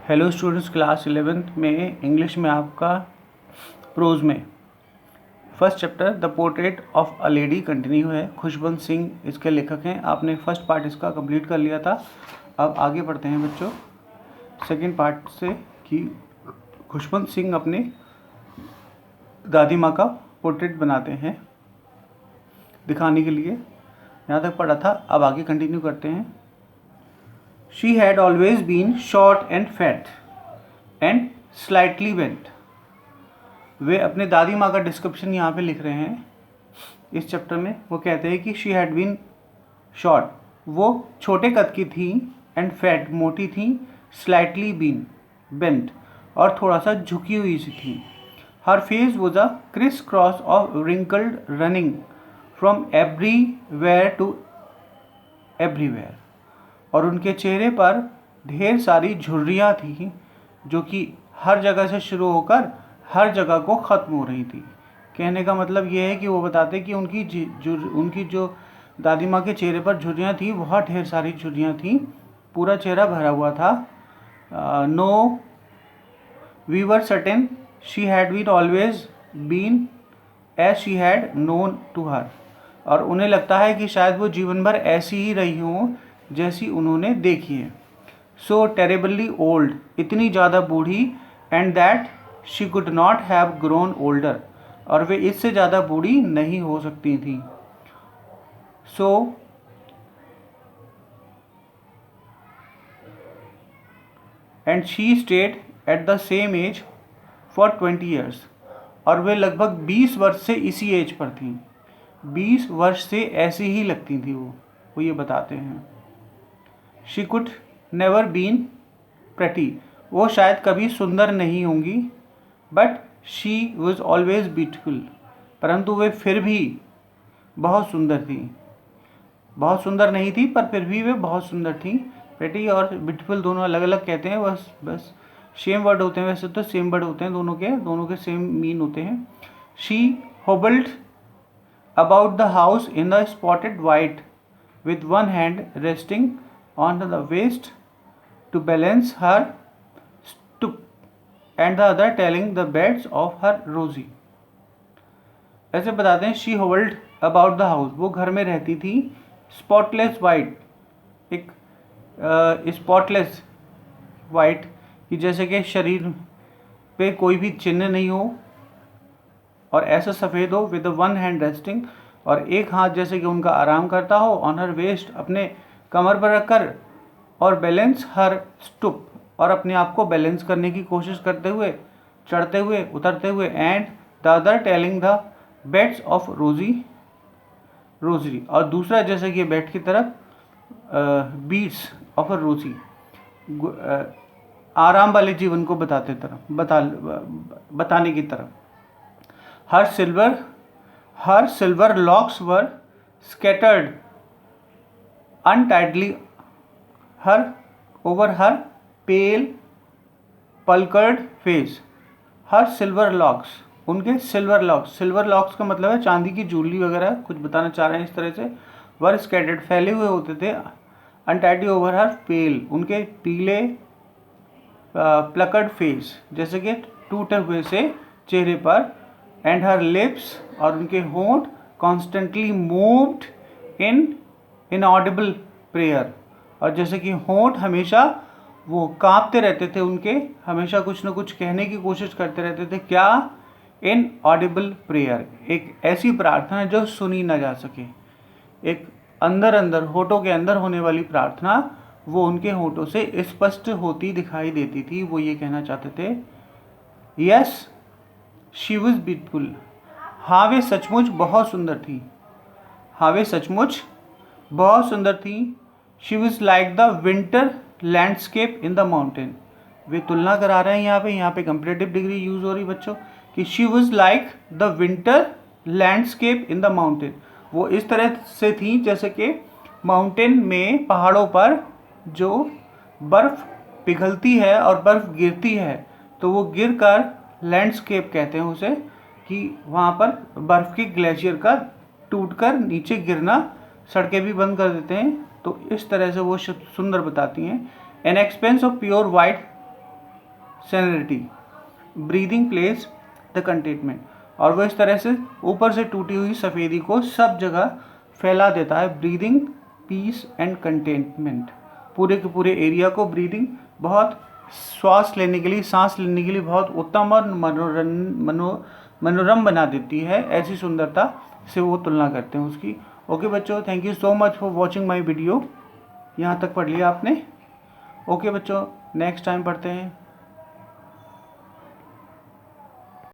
Hello students, class 11th में English में आपका प्रोज में first chapter the portrait of a lady continue है। खुशवंत सिंह इसके लेखक हैं। आपने फर्स्ट पार्ट इसका कंप्लीट कर लिया था। अब आगे बढ़ते हैं बच्चों सेकंड पार्ट से कि खुशवंत सिंह अपने दादी माँ का पोर्ट्रेट बनाते हैं दिखाने के लिए। यहाँ तक पढ़ा था, अब आगे कंटिन्यू करते हैं। She had always been short and fat and slightly bent. वे अपने दादी माँ का डिस्क्रिप्शन यहाँ पे लिख रहे हैं इस चैप्टर में। वो कहते हैं कि she had been short, वो छोटे कद की थी, and fat, मोटी थी, slightly bent, और थोड़ा सा झुकी हुई सी थी। Her face was a criss-cross of wrinkled running from everywhere to everywhere. और उनके चेहरे पर ढेर सारी झुर्रियाँ थी जो कि हर जगह से शुरू होकर हर जगह को ख़त्म हो रही थी। कहने का मतलब ये है कि वो बताते कि उनकी जो दादी माँ के चेहरे पर झुर्रियाँ थी, बहुत ढेर सारी झुर्रियाँ थी, पूरा चेहरा भरा हुआ था। No we were certain she had been always been as she had known to her. और उन्हें लगता है कि शायद वो जीवन भर ऐसी ही रही हों जैसी उन्होंने देखी है। सो टेरेबली ओल्ड, इतनी ज़्यादा बूढ़ी, and that she could not have grown older, और वे इससे ज़्यादा बूढ़ी नहीं हो सकती थी। So and she stayed at the same age for 20 years, और वे लगभग 20 वर्ष से इसी एज पर थी। 20 वर्ष से ऐसी ही लगती थी वो ये बताते हैं। She could never been pretty, वो शायद कभी सुंदर नहीं होंगी, but she was always beautiful, परंतु वे फिर भी बहुत सुंदर थी। बहुत सुंदर नहीं थी पर फिर भी वे बहुत सुंदर थी। प्रेटी और ब्यूटीफुल दोनों अलग अलग कहते हैं, बस सेम वर्ड होते हैं। वैसे तो सेम वर्ड होते हैं, दोनों के सेम मीन होते हैं। She hobbled about the house in the spotted white with one hand resting on the waist to balance her stoop and the other telling the beds of her Rosie. ऐसे बताते हैं she hovered about the house, वो घर में रहती थी। Spotless white, एक spotless white कि जैसे कि शरीर पे कोई भी चिन्ह नहीं हो और ऐसा सफ़ेद हो। विद वन हैंड रेस्टिंग, और एक हाथ जैसे कि उनका आराम करता हो। ऑन हर वेस्ट, अपने कमर पर रखकर। और बैलेंस हर स्टूप, और अपने आप को बैलेंस करने की कोशिश करते हुए, चढ़ते हुए उतरते हुए। And the other telling the beds of rosary, और दूसरा जैसे कि बेड की तरफ बीट्स ऑफ अ रोजी, आराम वाले जीवन को बताने की तरफ। Her silver locks were scattered untidily over her pale, puckered face. Her silver locks, उनके सिल्वर लॉक्स का मतलब है चांदी की ज्वेलरी वगैरह कुछ बताना चाह रहे हैं इस तरह से। वर स्कैटर्ड, फैले हुए होते थे। अनटाइडी ओवर हर पेल, उनके पीले प्लकर्ड फेस, जैसे कि टूटे हुए से चेहरे पर। एंड हर लिप्स, और उनके होंठ। Constantly moved in inaudible prayer, और जैसे कि होंठ हमेशा वो कांपते रहते थे उनके, हमेशा कुछ न कुछ कहने की कोशिश करते रहते थे। क्या? इन ऑडिबल प्रेयर, एक ऐसी प्रार्थना जो सुनी ना जा सके, एक अंदर होठों के अंदर होने वाली प्रार्थना, वो उनके होठों से स्पष्ट होती दिखाई देती थी। वो ये कहना चाहते थे, यस शी वॉज ब्यूटीफुल, हाँ वे सचमुच बहुत सुंदर थी। हाँ वे सचमुच बहुत सुंदर थी। She was like the winter landscape in the mountain, वे तुलना करा रहे हैं यहाँ पे कंपैरेटिव डिग्री यूज हो रही बच्चों कि she was like the winter landscape in the mountain, वो इस तरह से थी जैसे कि माउंटेन में, पहाड़ों पर जो बर्फ़ पिघलती है और बर्फ़ गिरती है, तो वो गिर कर लैंडस्केप कहते हैं उसे, कि वहाँ पर बर्फ़ की ग्लेशियर का टूटकर नीचे गिरना, सड़कें भी बंद कर देते हैं। तो इस तरह से वो सुंदर बताती हैं। An expense of pure white serenity, breathing place the containment, और वो इस तरह से ऊपर से टूटी हुई सफ़ेदी को सब जगह फैला देता है। ब्रीदिंग पीस एंड कंटेनमेंट, पूरे के पूरे एरिया को ब्रीदिंग बहुत सांस लेने के लिए बहुत उत्तम और मनोरम बना देती है। ऐसी सुंदरता से वो तुलना करते हैं उसकी। ओके बच्चों, thank you so much for watching my video. यहाँ तक पढ़ लिया आपने। ओके बच्चों, नेक्स्ट टाइम पढ़ते हैं।